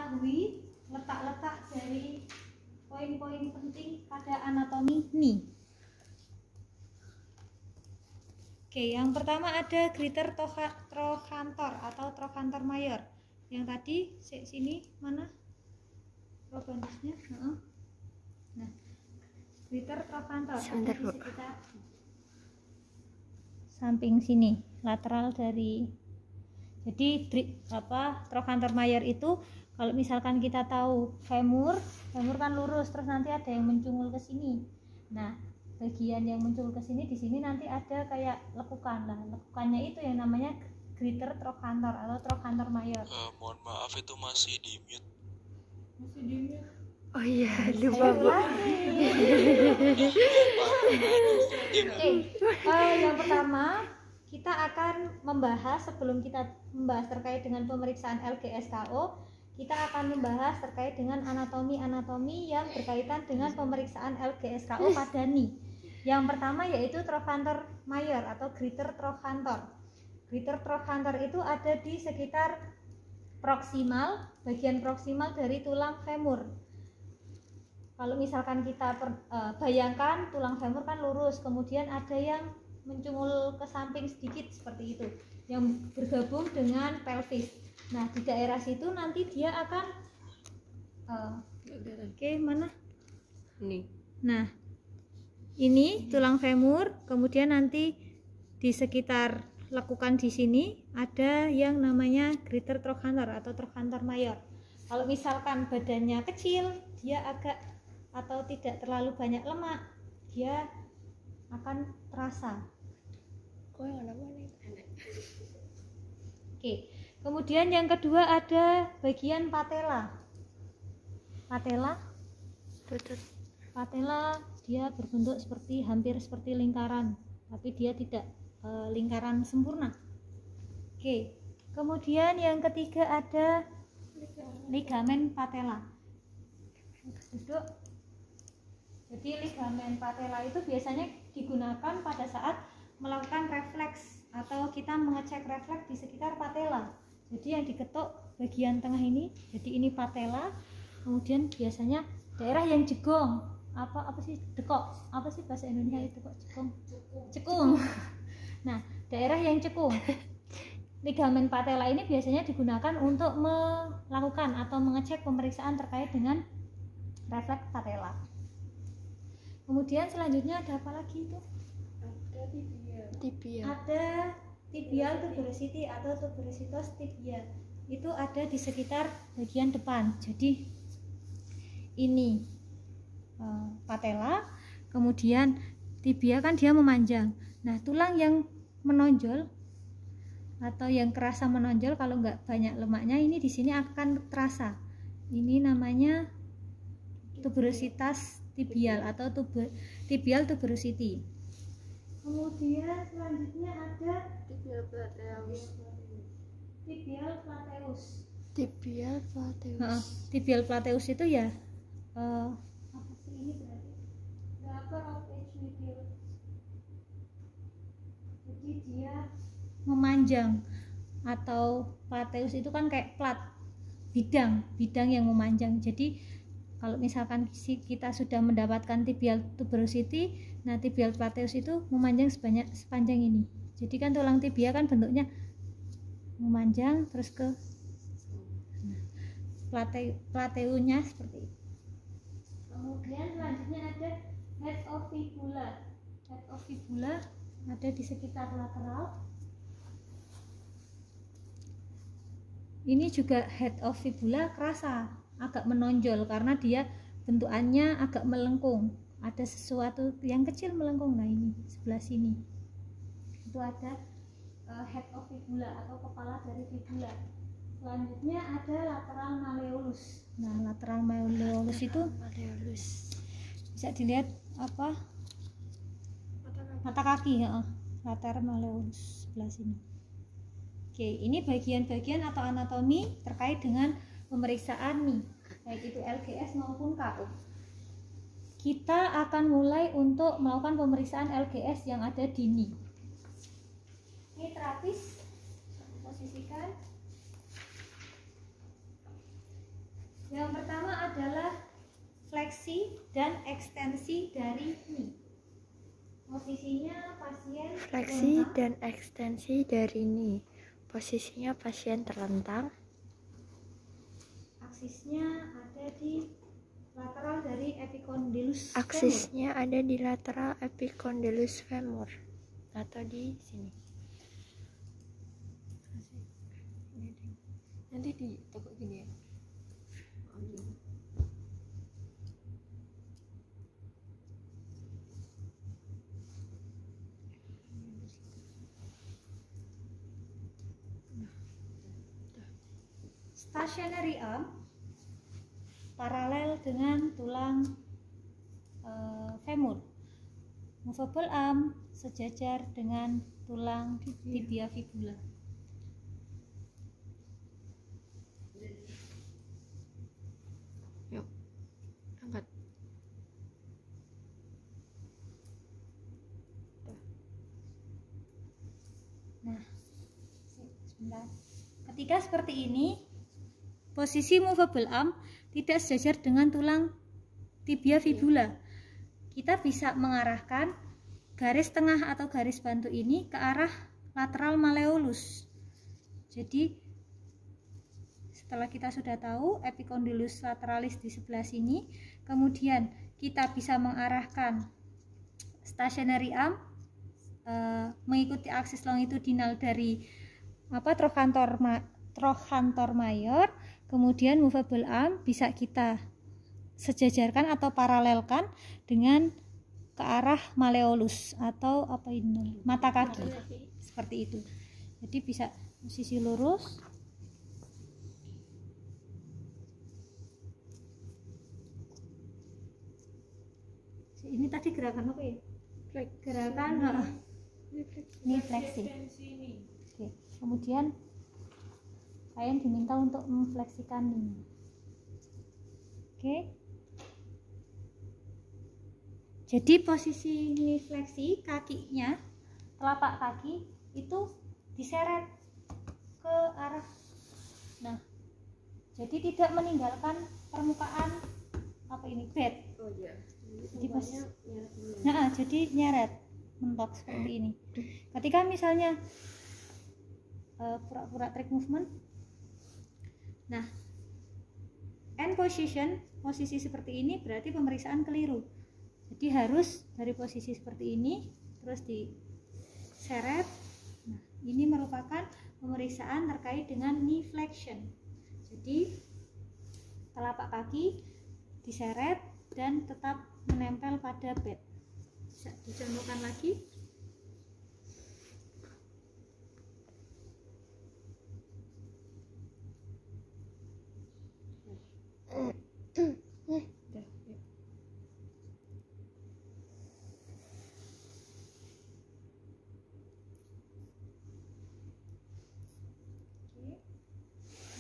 mengetahui letak-letak dari poin-poin penting pada anatomi knee. Oke, yang pertama ada greater trochanter atau trochanter mayor. Yang tadi sini mana probandusnya? Nah, greater trochanter ada di sekitar samping sini, lateral dari. Jadi trochanter mayor itu kalau misalkan kita tahu femur kan lurus, terus nanti ada yang mencungul ke sini. Nah, bagian yang muncul ke sini, di sini nanti ada kayak lekukan. Nah, lekukannya itu yang namanya greater trochanter atau trochanter mayor. Mohon maaf, itu masih di mute. Masih di mute. Oh iya, lupa Bu. Yang pertama kita akan membahas, sebelum kita membahas terkait dengan pemeriksaan LGSKO, kita akan membahas terkait dengan anatomi-anatomi yang berkaitan dengan pemeriksaan LGSKO pada knee. Yang pertama yaitu trochanter mayor atau greater trochanter. Greater trochanter itu ada di sekitar proksimal, bagian proksimal dari tulang femur. Kalau misalkan kita bayangkan tulang femur kan lurus, kemudian ada yang mencungul ke samping sedikit seperti itu, yang bergabung dengan pelvis. Nah, di daerah situ nanti dia akan mana? Ini. Nah, ini tulang femur, kemudian nanti di sekitar lekukan di sini ada yang namanya greater trochanter atau trochanter mayor. Kalau misalkan badannya kecil, dia agak atau tidak terlalu banyak lemak, dia akan terasa. Oke. Kemudian yang kedua ada bagian patella. Patella dia berbentuk hampir seperti lingkaran, tapi dia tidak lingkaran sempurna. Oke. Kemudian yang ketiga ada ligamen patella. Duduk. Jadi ligamen patella itu biasanya digunakan pada saat melakukan refleks atau kita mengecek refleks di sekitar patella. Jadi yang diketuk bagian tengah ini, jadi ini patella. Kemudian biasanya daerah yang jegong, apa sih dekok? Apa sih bahasa Indonesia itu kok jegong? Cekung. Nah, daerah yang cekung. Ligamen patella ini biasanya digunakan untuk melakukan atau mengecek pemeriksaan terkait dengan refleks patella. Kemudian selanjutnya ada apa lagi itu? Ada tibial tuberosity atau tuberositas tibia. Itu ada di sekitar bagian depan. Jadi ini patella, kemudian tibia kan dia memanjang. Nah, tulang yang menonjol atau yang kerasa menonjol kalau nggak banyak lemaknya ini di sini akan terasa. Ini namanya tuberositas tibial atau tibial tuberosity. Kemudian selanjutnya ada tibial plateus. Tibial plateus itu ya apa sih ini berarti? The upper of each medial. Jadi dia memanjang, atau plateus itu kan kayak plat, bidang yang memanjang. Jadi kalau misalkan kita sudah mendapatkan tibial tuberosity, nah tibial plateus itu memanjang sepanjang ini. Jadi kan tulang tibia kan bentuknya memanjang terus ke plateunya seperti itu. Kemudian selanjutnya ada head of fibula. Head of fibula ada di sekitar lateral. Ini juga head of fibula kerasa agak menonjol karena dia bentukannya agak melengkung, ada sesuatu yang kecil melengkung. Nah, ini sebelah sini itu ada head of fibula atau kepala dari fibula. Selanjutnya ada lateral malleolus. Nah, lateral malleolus itu bisa dilihat apa? Mata kaki ya, lateral malleolus sebelah sini. Oke, ini bagian-bagian atau anatomi terkait dengan pemeriksaan knee, baik itu LGS maupun KO. Kita akan mulai untuk melakukan pemeriksaan LGS yang ada di knee. Ini terapis, posisikan. Yang pertama adalah fleksi dan ekstensi dari knee. Posisinya pasien Fleksi terlentang. dan ekstensi dari knee. Posisinya pasien terlentang. Aksisnya ada di lateral dari epicondylus femur. Aksisnya ada di lateral epicondylus femur atau di sini. Nanti ditekuk gini ya. Stationary arm paralel dengan tulang femur. Movable arm sejajar dengan tulang tibia fibula. Yuk, angkat. Nah, sebentar. Ketika seperti ini, posisi movable arm tidak sejajar dengan tulang tibia fibula. Kita bisa mengarahkan garis tengah atau garis bantu ini ke arah lateral malleolus. Jadi setelah kita sudah tahu epicondylus lateralis di sebelah sini, kemudian kita bisa mengarahkan stationary arm mengikuti aksis longitudinal dari trochanter mayor. Kemudian movable arm bisa kita sejajarkan atau paralelkan dengan ke arah malleolus atau mata kaki, seperti itu. Jadi bisa posisi lurus. Ini tadi gerakan apa ya? Gerakan ini fleksi. Oke. Kemudian kalian diminta untuk memfleksikan ini. Oke. Jadi posisi ini fleksi, kakinya, telapak kaki itu diseret ke arah. Nah, jadi tidak meninggalkan permukaan bed. Oh iya. Jadi jadi nyeret, mentok seperti ini. Ketika misalnya pura-pura trick movement, nah end position, posisi seperti ini berarti pemeriksaan keliru. Jadi harus dari posisi seperti ini terus diseret. Nah, ini merupakan pemeriksaan terkait dengan knee flexion. Jadi telapak kaki diseret dan tetap menempel pada bed. Bisa dicontohkan lagi.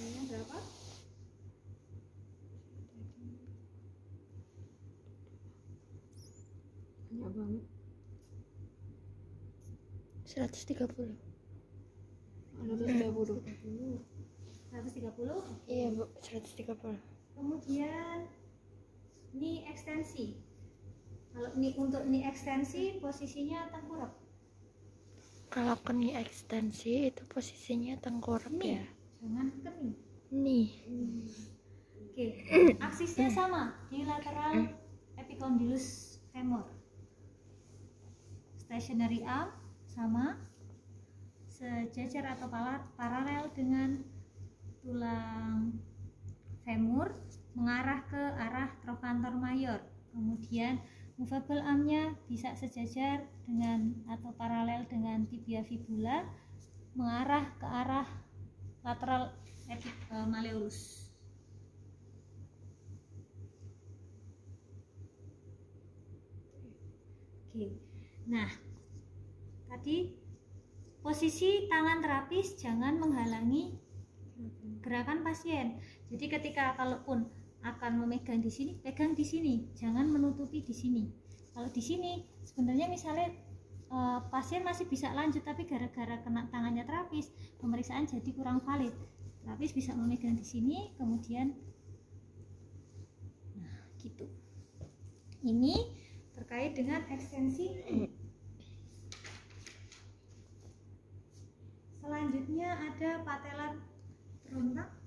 Ini berapa? Banyak banget. 130. 130. 130. Iya, Bu, 130. Kemudian knee ekstensi. Kalau untuk knee ekstensi posisinya tengkurap. Kalau knee ekstensi itu posisinya tengkurap Knee, ya. jangan ke knee. Knee. Oke, aksisnya sama di lateral epicondylus femur. Stationary arm sama, sejajar atau paralel dengan tulang femur, mengarah ke arah trochanter mayor. Kemudian movable armnya bisa sejajar dengan atau paralel dengan tibia fibula, mengarah ke arah lateral malleolus. Oke. Nah, tadi posisi tangan terapis jangan menghalangi gerakan pasien. Jadi ketika kalaupun akan memegang di sini, pegang di sini, jangan menutupi di sini. Kalau di sini sebenarnya misalnya pasien masih bisa lanjut, tapi gara-gara kena tangannya terapis, pemeriksaan jadi kurang valid. Terapis bisa memegang di sini, kemudian Ini terkait dengan ekstensi. Selanjutnya ada patellar frontal.